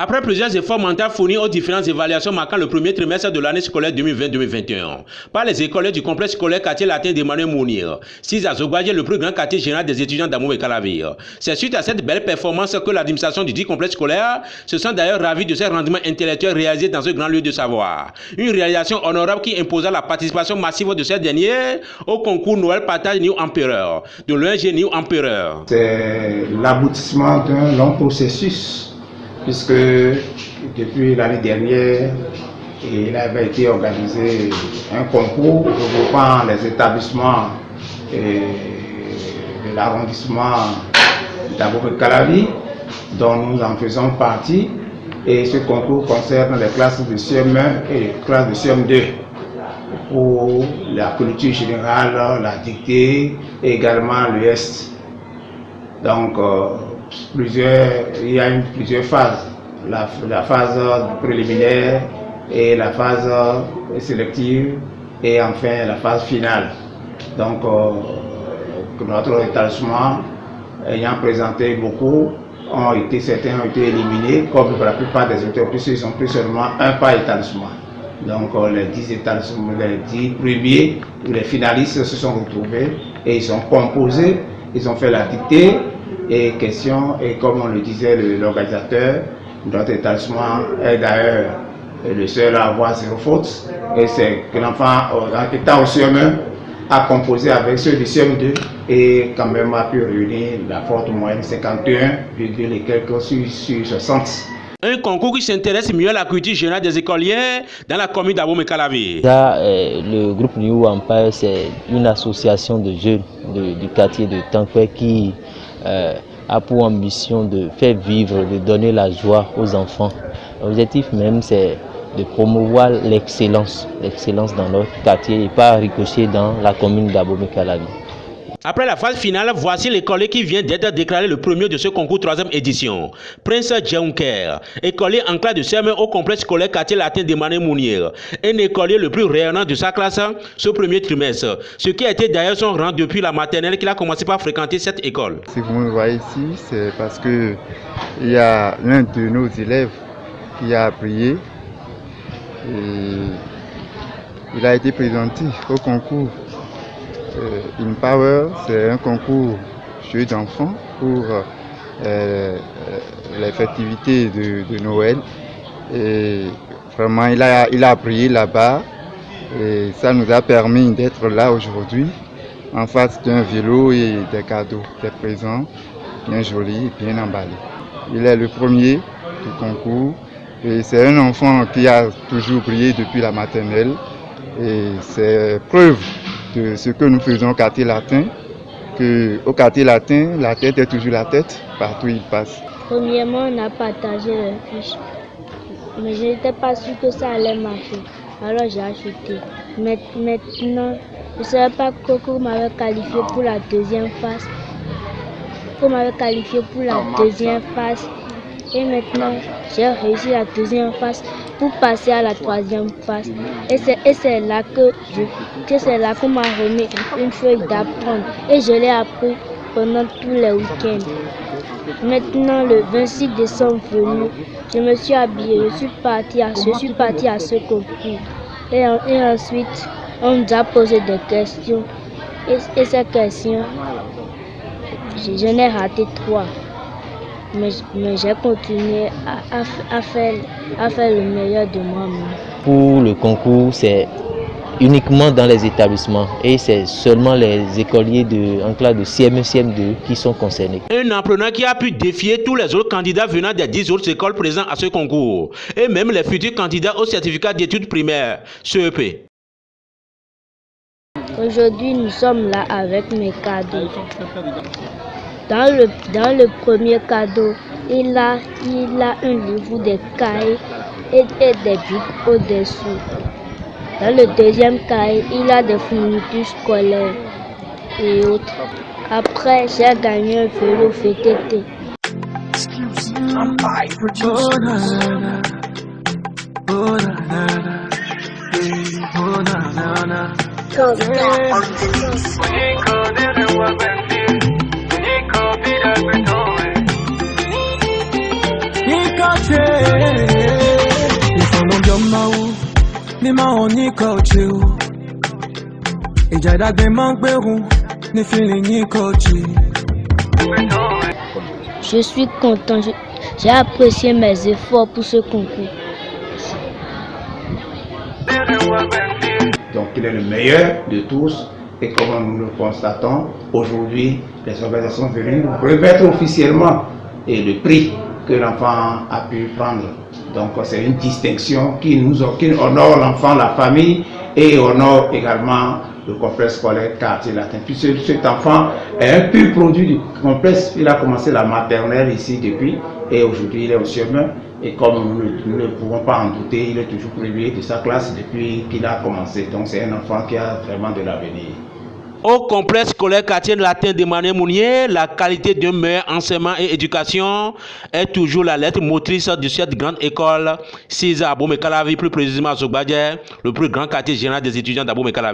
Après plusieurs efforts mentaux fournis aux différentes évaluations marquant le premier trimestre de l'année scolaire 2020-2021 par les écoliers du complexe scolaire quartier latin d'Emmanuel Mounir, 6 à Zogwadje, le plus grand quartier général des étudiants d'Amou-et-Calavi. C'est suite à cette belle performance que l'administration du dit complexe scolaire se sent d'ailleurs ravie de ces rendements intellectuels réalisés dans ce grand lieu de savoir. Une réalisation honorable qui imposa la participation massive de ces derniers au concours Noël Partage New Empereur, de l'ONG New Empereur. C'est l'aboutissement d'un long processus, puisque depuis l'année dernière, il avait été organisé un concours regroupant les établissements de l'arrondissement d'Amou-et-Calavi, dont nous en faisons partie, et ce concours concerne les classes de CM1 et les classes de CM2 pour la culture générale, la dictée et également l'US. Donc, il y a plusieurs phases, la phase préliminaire et la phase sélective et enfin la phase finale. Donc notre établissement ayant présenté beaucoup, certains ont été éliminés, comme pour la plupart des auteurs, puisqu'ils ont pris seulement un par établissement. Donc les 10 établissements, les 10 premiers, les finalistes se sont retrouvés et ils ont composé, ils ont fait la dictée et questions, et comme on le disait l'organisateur, notre établissement est d'ailleurs le seul à avoir 0 faute, et c'est que l'enfant étant au CM1 a composé avec ceux du CM2 et quand même a pu réunir la forte moyenne 51, et quelques sur 60. Un concours qui s'intéresse mieux à la culture générale des écoliers dans la commune d'Amou-et-Calavi. Le groupe New Empire, c'est une association de jeunes du quartier de Tankwe qui a pour ambition de faire vivre, de donner la joie aux enfants. L'objectif même, c'est de promouvoir l'excellence dans notre quartier et pas ricocher dans la commune d'Amou-et-Calavi. Après la phase finale, voici l'écolier qui vient d'être déclaré le premier de ce concours 3e édition. Prince Djeunker, écolier en classe de CM1 au complexe scolaire quartier latin d'Emmanuel Mounir, un écolier le plus rayonnant de sa classe ce premier trimestre, ce qui a été d'ailleurs son rang depuis la maternelle qu'il a commencé par fréquenter cette école. Si vous me voyez ici, c'est parce que il y a l'un de nos élèves qui a prié et il a été présenté au concours. In Power, c'est un concours jeu d'enfants pour les festivités de Noël. Et vraiment, il a prié là-bas et ça nous a permis d'être là aujourd'hui en face d'un vélo et des cadeaux, des présents bien jolis et bien emballés. Il est le premier du concours et c'est un enfant qui a toujours brillé depuis la maternelle et c'est preuve de ce que nous faisons au quartier latin, qu'au quartier latin, la tête est toujours la tête, partout où il passe. Premièrement, on a partagé les fiches, mais je n'étais pas sûr que ça allait marcher, alors j'ai acheté. Maintenant, je ne savais pas qu'on m'avait qualifié pour la deuxième phase. Et maintenant, j'ai réussi la deuxième phase pour passer à la troisième phase. Et c'est là qu'on m'a remis une feuille d'apprendre. Et je l'ai appris pendant tous les week-ends. Maintenant, le 26 décembre venu, je me suis habillée, je suis partie à ce concours. Et ensuite, on nous a posé des questions. Et ces questions, je n'ai raté 3. Mais j'ai continué à faire le meilleur de moi-même. Pour le concours, c'est uniquement dans les établissements et c'est seulement les écoliers en classe de CM1, CM2 qui sont concernés. Un apprenant qui a pu défier tous les autres candidats venant des 10 autres écoles présentes à ce concours et même les futurs candidats au certificat d'études primaires, CEP. Aujourd'hui, nous sommes là avec mes cadeaux. Dans le premier cadeau, il a un livre, des cahiers et des bics au-dessous. Dans le deuxième cahier, il a des fournitures scolaires et autres. Après, j'ai gagné un vélo VTT. He got Je suis content, j'ai apprécié mes efforts pour ce concours. Donc il est le meilleur de tous et comme nous le constatons, aujourd'hui les organisations sont venues remettre officiellement le prix que l'enfant a pu prendre. Donc c'est une distinction qui honore l'enfant, la famille et honore également le complexe scolaire quartier latin. Puisque cet enfant est un pur produit du complexe, il a commencé la maternelle ici depuis et aujourd'hui il est au chemin. Et comme nous ne pouvons pas en douter, il est toujours premier de sa classe depuis qu'il a commencé. Donc c'est un enfant qui a vraiment de l'avenir. Au complexe scolaire quartier latin d'Emmanuel Mounier, la qualité d'un meilleur enseignement et éducation est toujours la lettre motrice de cette grande école. César Abomey Calavi, plus précisément à Zogbadia, le plus grand quartier général des étudiants d'Abomey Calavi.